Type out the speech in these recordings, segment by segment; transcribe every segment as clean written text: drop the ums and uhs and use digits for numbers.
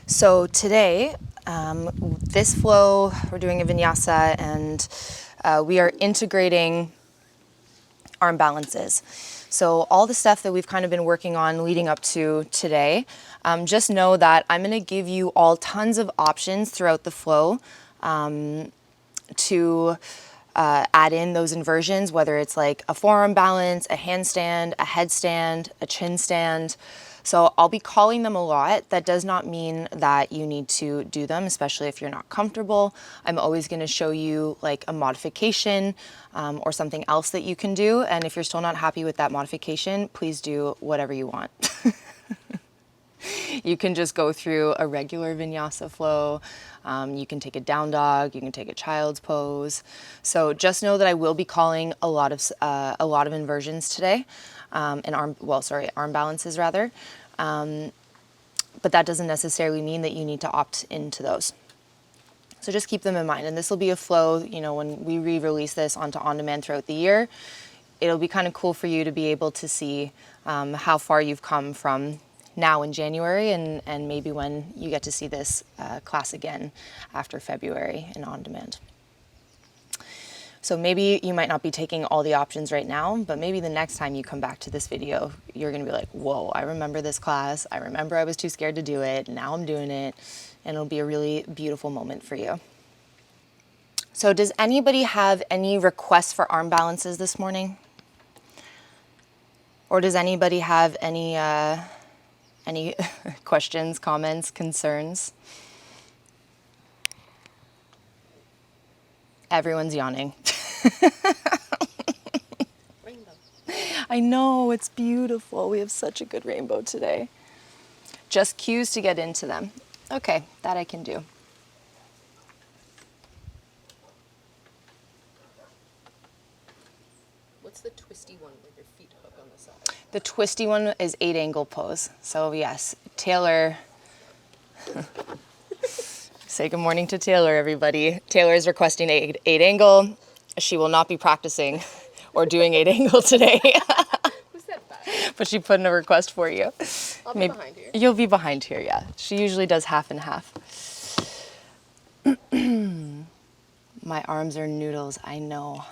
So today, this flow, we're doing a vinyasa and we are integrating arm balances. So all the stuff that we've kind of been working on leading up to today, just know that I'm going to give you all tons of options throughout the flow to add in those inversions, whether it's like a forearm balance, a handstand, a headstand, a chin stand. So I'll be calling them a lot. That does not mean that you need to do them, especially if you're not comfortable. I'm always going to show you like a modification or something else that you can do. And if you're still not happy with that modification, please do whatever you want. You can just go through a regular vinyasa flow. You can take a down dog. You can take a child's pose. So just know that I will be calling a lot of inversions today, and arm balances rather. But that doesn't necessarily mean that you need to opt into those. So just keep them in mind. And this will be a flow. You know, when we re-release this onto on-demand throughout the year, it'll be kind of cool for you to be able to see how far you've come from now in January and maybe when you get to see this class again after February and on demand. So maybe you might not be taking all the options right now, but maybe the next time you come back to this video, you're gonna be like, whoa, I remember this class. I remember I was too scared to do it. Now I'm doing it. And it'll be a really beautiful moment for you. So does anybody have any requests for arm balances this morning? Or does anybody have any questions, comments, concerns? Everyone's yawning. Rainbow. I know, it's beautiful. We have such a good rainbow today. Just cues to get into them. Okay, that I can do. What's the twisty one where your feet hook on the side? The twisty one is 8-angle pose. So yes, Taylor, say good morning to Taylor, everybody. Taylor is requesting 8-angle. She will not be practicing or doing 8-angle today. Who said that? But she put in a request for you. I'll be behind here. You'll be behind here, yeah. She usually does half and half. My arms are noodles. I know.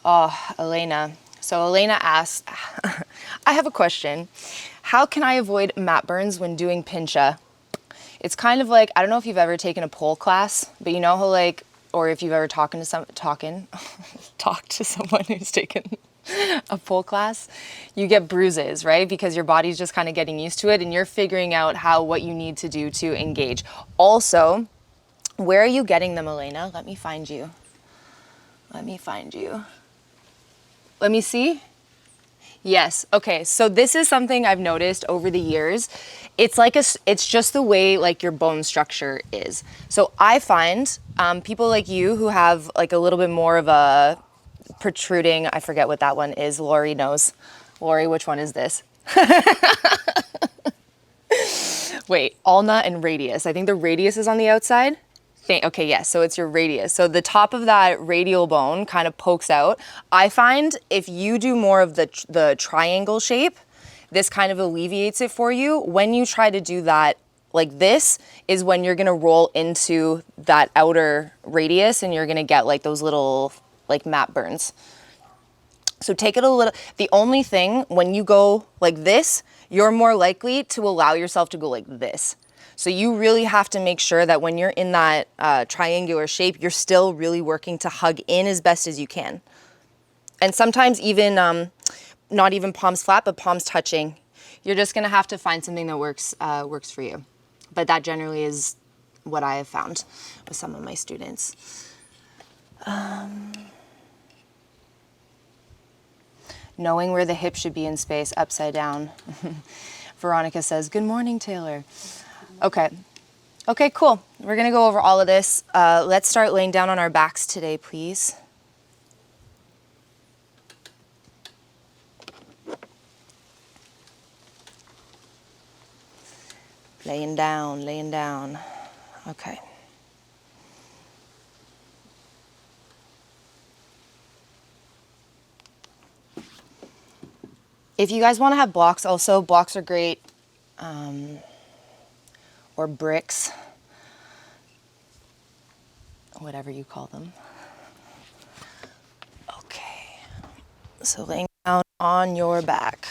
Oh, Elena. So Elena asked, I have a question. How can I avoid mat burns when doing Pincha? It's kind of like, I don't know if you've ever taken a pole class, but you know how like, or if you've ever talked to someone who's taken a pole class, you get bruises, right? Because your body's just kind of getting used to it and you're figuring out what you need to do to engage. Also, where are you getting them, Elena? Let me find you. Let me see. Yes. Okay. So this is something I've noticed over the years. It's just the way like your bone structure is. So I find people like you who have like a little bit more of a protruding, I forget what that one is. Lori knows. Lori, which one is this? Wait, ulna and radius. I think the radius is on the outside. Okay, yes, so it's your radius. So the top of that radial bone kind of pokes out. I find if you do more of the triangle shape, this kind of alleviates it for you. When you try to do that like this is when you're gonna roll into that outer radius and you're gonna get like those little like mat burns. So take it a little, the only thing when you go like this, you're more likely to allow yourself to go like this. So you really have to make sure that when you're in that triangular shape, you're still really working to hug in as best as you can. And sometimes even, not even palms flat, but palms touching. You're just gonna have to find something that works for you. But that generally is what I have found with some of my students. Knowing where the hip should be in space, upside down. Veronica says, good morning, Taylor. Okay, cool. We're gonna go over all of this. Let's start laying down on our backs today, please. Laying down. Okay. If you guys want to have blocks also, blocks are great, or bricks, whatever you call them. Okay, so laying down on your back.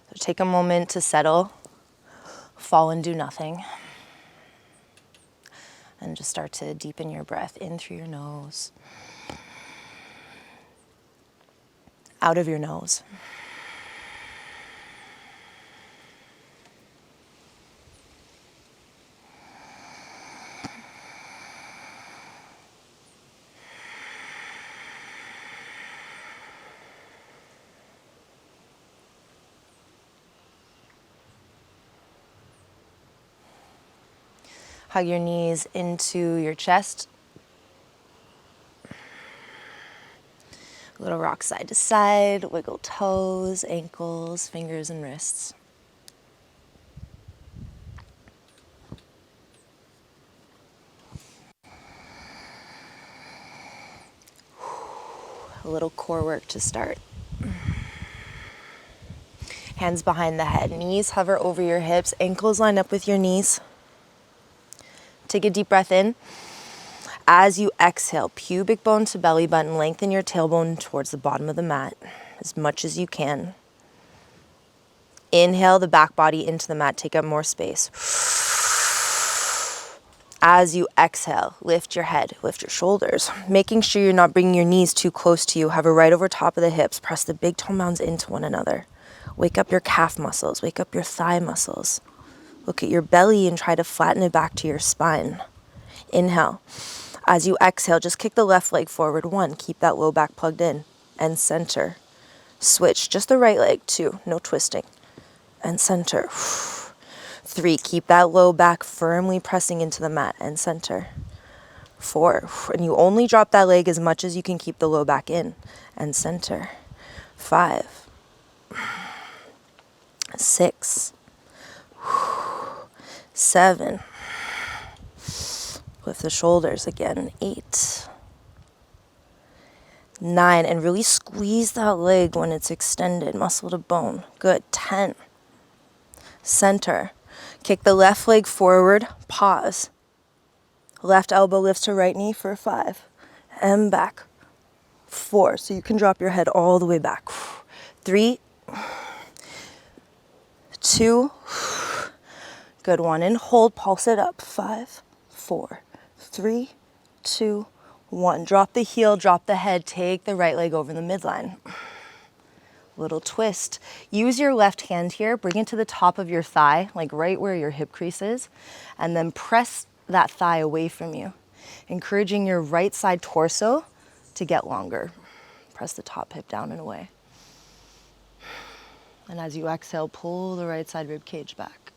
So take a moment to settle, fall and do nothing. And just start to deepen your breath in through your nose, out of your nose. Hug your knees into your chest. A little rock side to side, wiggle toes, ankles, fingers, and wrists. A little core work to start. Hands behind the head, knees hover over your hips, ankles line up with your knees. Take a deep breath in. As you exhale, pubic bone to belly button, lengthen your tailbone towards the bottom of the mat as much as you can. Inhale the back body into the mat, take up more space. As you exhale, lift your head, lift your shoulders, making sure you're not bringing your knees too close to you. Hover right over top of the hips, press the big toe mounds into one another. Wake up your calf muscles, wake up your thigh muscles. Look at your belly and try to flatten it back to your spine. Inhale. As you exhale, just kick the left leg forward. 1, keep that low back plugged in and center. Switch, just the right leg. 2, no twisting. And center. 3, keep that low back firmly pressing into the mat and center. 4, and you only drop that leg as much as you can keep the low back in and center. 5, 6, 7, lift the shoulders again, 8, 9, and really squeeze that leg when it's extended, muscle to bone. Good. 10, center. Kick the left leg forward, pause. Left elbow lifts to right knee for 5, and back. 4, so you can drop your head all the way back. 3, 2, good. 1, and hold, pulse it up. 5, 4, 3, 2, 1. Drop the heel, drop the head, take the right leg over the midline. Little twist. Use your left hand here, bring it to the top of your thigh, like right where your hip crease is, and then press that thigh away from you, encouraging your right side torso to get longer. Press the top hip down and away. And as you exhale, pull the right side rib cage back.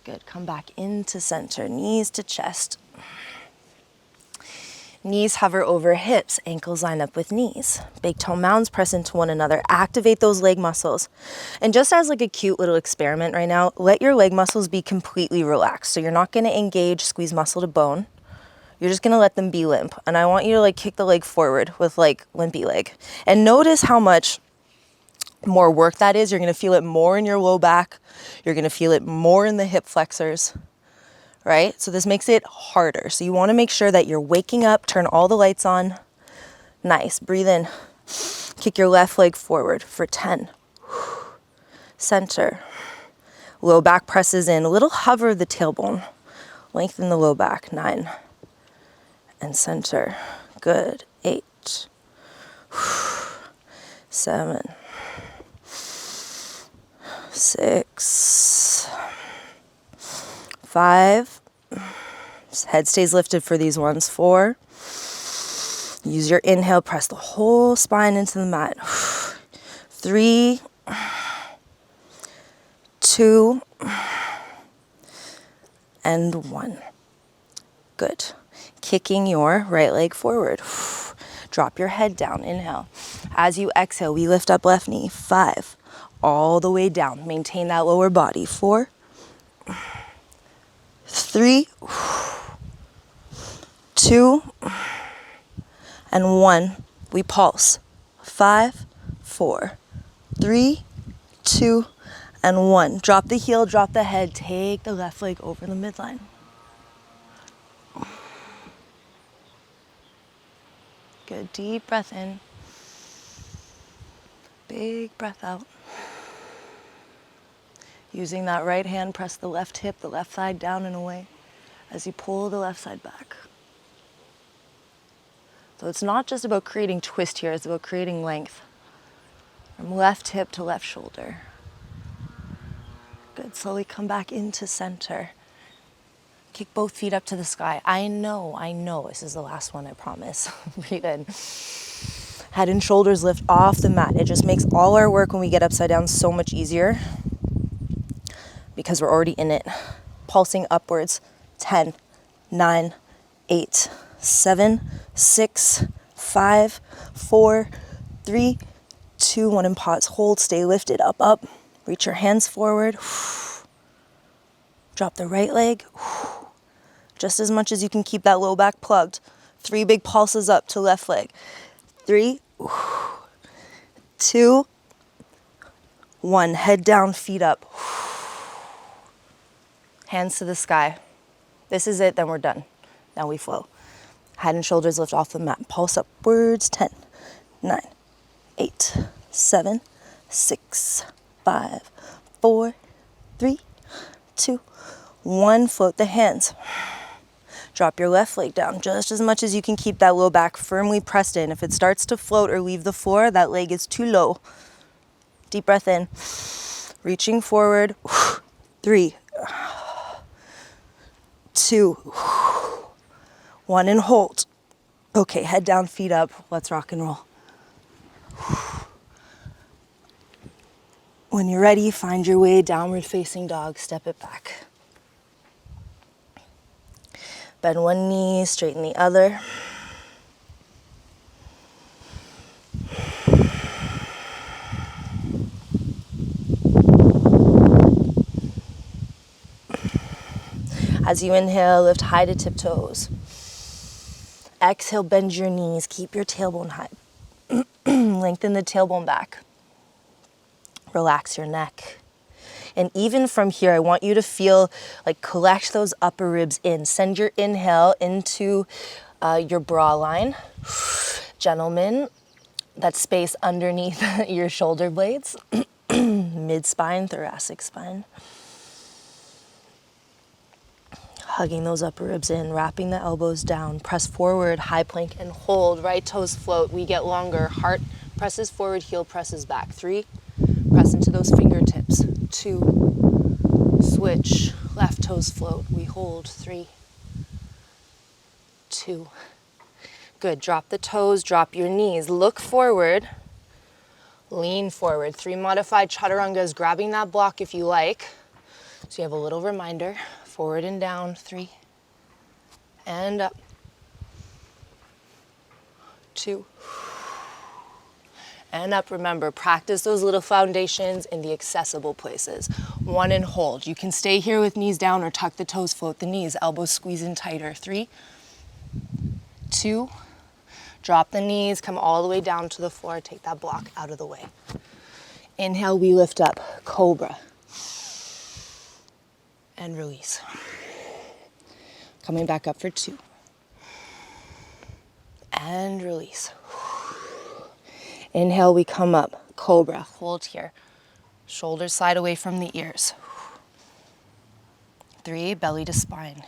Good. Come back into center, knees to chest. Knees hover over hips, ankles line up with knees. Big toe mounds press into one another. Activate those leg muscles. And just as like a cute little experiment right now, let your leg muscles be completely relaxed. So you're not going to engage, squeeze muscle to bone. You're just going to let them be limp. And I want you to like kick the leg forward with like limpy leg. And notice how much more work that is. You're going to feel it more in your low back. You're going to feel it more in the hip flexors, right? So this makes it harder. So you want to make sure that you're waking up, turn all the lights on. Nice. Breathe in. Kick your left leg forward for 10. Center. Low back presses in. A little hover of the tailbone. Lengthen the low back. 9. And center. Good. 8. 7. 6, 5, head stays lifted for these ones. 4, use your inhale, press the whole spine into the mat. 3, 2, and 1. Good. Kicking your right leg forward. Drop your head down, inhale. As you exhale, we lift up left knee, 5, all the way down. Maintain that lower body, 4, 3, 2, and 1. We pulse, 5, 4, 3, 2, and 1. Drop the heel, drop the head, take the left leg over the midline. Good, deep breath in. Big breath out. Using that right hand, press the left hip, the left thigh down and away as you pull the left side back. So it's not just about creating twist here, it's about creating length. From left hip to left shoulder. Good, slowly come back into center. Kick both feet up to the sky. I know, this is the last one, I promise. Breathe in. Head and shoulders lift off the mat. It just makes all our work when we get upside down so much easier because we're already in it. Pulsing upwards. 10, 9, 8, 7, 6, 5, 4, 3, 2, 1, and pause. Hold, stay lifted, up, up. Reach your hands forward. Drop the right leg. Just as much as you can keep that low back plugged. 3 big pulses up to left leg. 3, 2, 1. Head down, feet up. Hands to the sky. This is it, then we're done. Now we flow. Head and shoulders lift off the mat. Pulse upwards. 10, 9, 8, 7, 6, 5, 4, 3, 2, 1. Float the hands. Drop your left leg down just as much as you can keep that low back firmly pressed in. If it starts to float or leave the floor, that leg is too low. Deep breath in. Reaching forward. 3, 2, 1, and hold. Okay, head down, feet up. Let's rock and roll. When you're ready, find your way, downward facing dog, step it back. Bend one knee, straighten the other. As you inhale, lift high to tiptoes. Exhale, bend your knees, keep your tailbone high. Lengthen the tailbone back. Relax your neck. And even from here, I want you to feel like collect those upper ribs in. Send your inhale into your bra line. Gentlemen, that space underneath your shoulder blades. Mid-spine, thoracic spine. Hugging those upper ribs in, wrapping the elbows down. Press forward, high plank, and hold. Right toes float. We get longer. Heart presses forward, heel presses back. 3, press into those fingertips. 2, switch. Left toes float. We hold. 3, 2. Good. Drop the toes, drop your knees. Look forward. Lean forward. 3 modified chaturangas, grabbing that block if you like. So you have a little reminder. Forward and down. 3. And up. 2. And up. Remember, practice those little foundations in the accessible places. 1 and hold. You can stay here with knees down or tuck the toes, float the knees. Elbows squeeze in tighter. 3, 2. Drop the knees, come all the way down to the floor. Take that block out of the way. Inhale, we lift up. Cobra. And release. Coming back up for 2. And release. Inhale, we come up. Cobra. Hold here. Shoulders slide away from the ears. 3, belly to spine.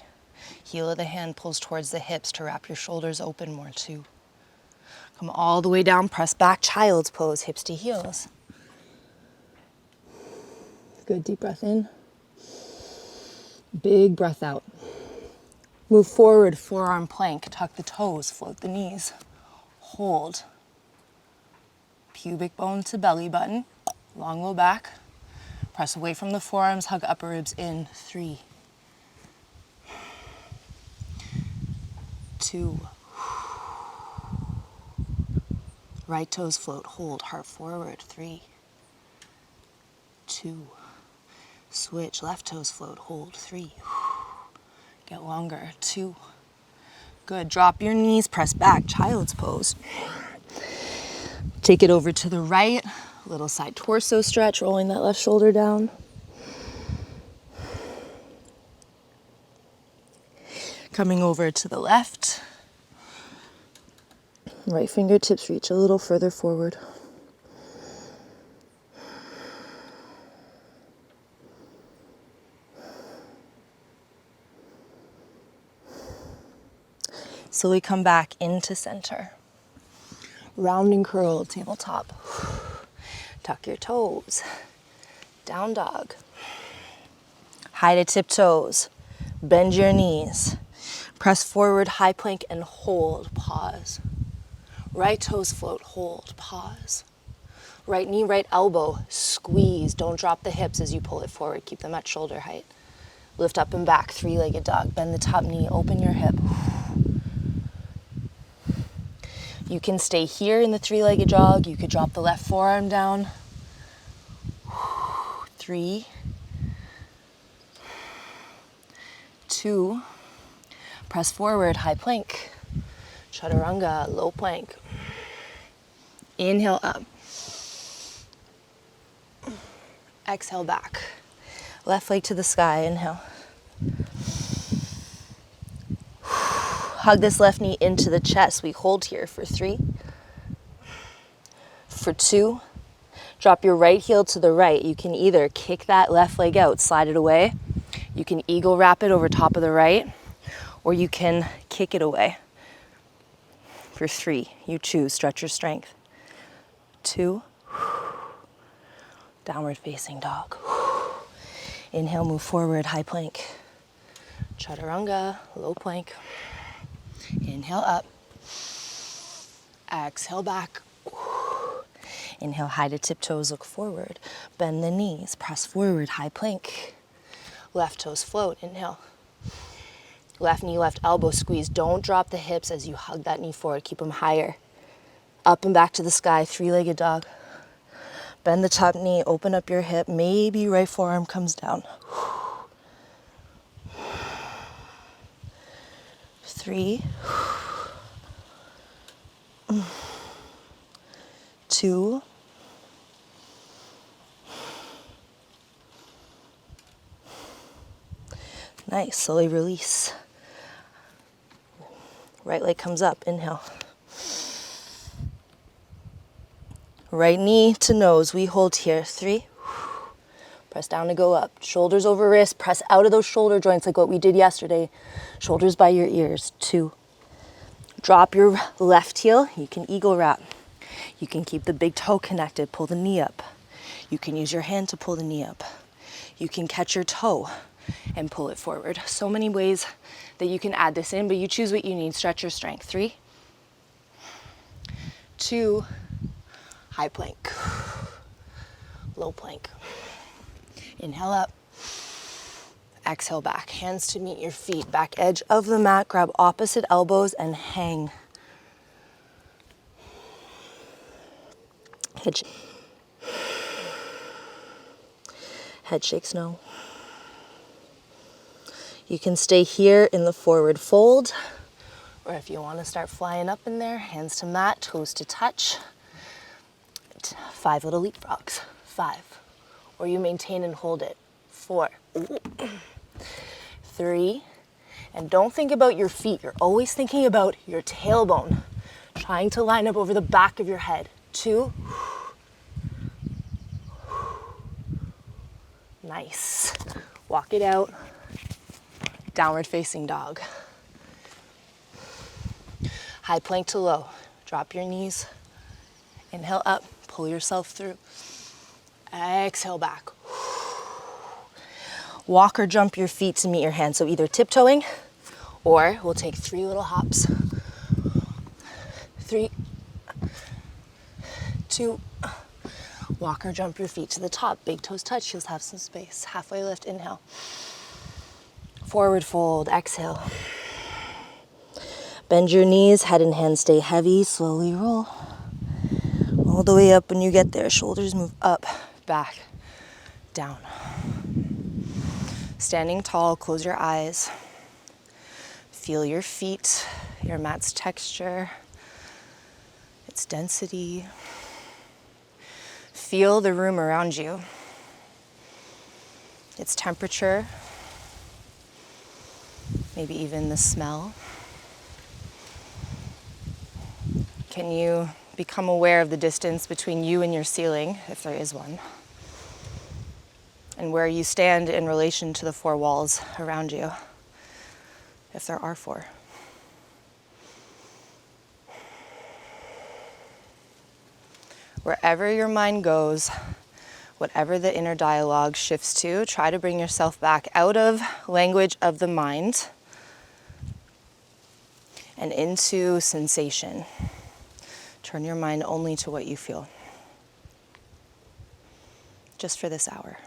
Heel of the hand pulls towards the hips to wrap your shoulders open more. 2. Come all the way down, press back, child's pose, hips to heels. Good, deep breath in. Big breath out. Move forward, forearm plank, tuck the toes, float the knees. Hold. Pubic bone to belly button, long low back. Press away from the forearms, hug upper ribs in. 3, 2. Right toes float, hold, heart forward, 3, 2. Switch, left toes float, hold, 3. Get longer, 2. Good, drop your knees, press back, child's pose. Take it over to the right, little side torso stretch, rolling that left shoulder down. Coming over to the left. Right fingertips reach a little further forward. Slowly come back into center. Round and curl, tabletop. Tuck your toes. Down dog. High to tiptoes. Bend your knees. Press forward, high plank, and hold. Pause. Right toes float, hold. Pause. Right knee, right elbow. Squeeze. Don't drop the hips as you pull it forward. Keep them at shoulder height. Lift up and back, three-legged dog. Bend the top knee, open your hip. You can stay here in the three-legged dog. You could drop the left forearm down. 3, 2, press forward, high plank. Chaturanga, low plank. Inhale up. Exhale back. Left leg to the sky, inhale. Hug this left knee into the chest. We hold here for 3. For 2, drop your right heel to the right. You can either kick that left leg out, slide it away. You can eagle wrap it over top of the right, or you can kick it away. For 3, you choose, stretch your strength. 2, downward facing dog. Inhale, move forward, high plank. Chaturanga, low plank. Inhale up. Exhale back. Inhale, high to tiptoes, look forward. Bend the knees, press forward, high plank. Left toes float, inhale. Left knee, left elbow squeeze. Don't drop the hips as you hug that knee forward. Keep them higher. Up and back to the sky, three-legged dog. Bend the top knee, open up your hip. Maybe right forearm comes down. 3, 2, nice, slowly release. Right leg comes up, inhale. Right knee to nose, we hold here, 3. Press down to go up. Shoulders over wrist, press out of those shoulder joints like what we did yesterday. Shoulders by your ears, 2. Drop your left heel, you can eagle wrap. You can keep the big toe connected, pull the knee up. You can use your hand to pull the knee up. You can catch your toe and pull it forward. So many ways that you can add this in, but you choose what you need. Stretch your strength. 3, 2, high plank, low plank. Inhale up, exhale back. Hands to meet your feet. Back edge of the mat, grab opposite elbows and hang. Head shakes no. You can stay here in the forward fold, or if you want to start flying up in there, hands to mat, toes to touch. 5 little leapfrogs. 5. Or you maintain and hold it. 4. 3. And don't think about your feet. You're always thinking about your tailbone, trying to line up over the back of your head. 2. Nice. Walk it out. Downward facing dog. High plank to low. Drop your knees. Inhale up. Pull yourself through. Exhale back. Walk or jump your feet to meet your hands. So either tiptoeing, or we'll take 3 little hops. 3, 2, walk or jump your feet to the top. Big toes touch, heels have some space. Halfway lift, inhale. Forward fold, exhale. Bend your knees, head and hands stay heavy, slowly roll. All the way up when you get there. Shoulders move up, back, down. Standing tall, close your eyes. Feel your feet, your mat's texture, its density. Feel the room around you, its temperature, maybe even the smell. Can you become aware of the distance between you and your ceiling, if there is one, and where you stand in relation to the four walls around you, if there are four? Wherever your mind goes, whatever the inner dialogue shifts to, try to bring yourself back out of language of the mind and into sensation. Turn your mind only to what you feel, just for this hour.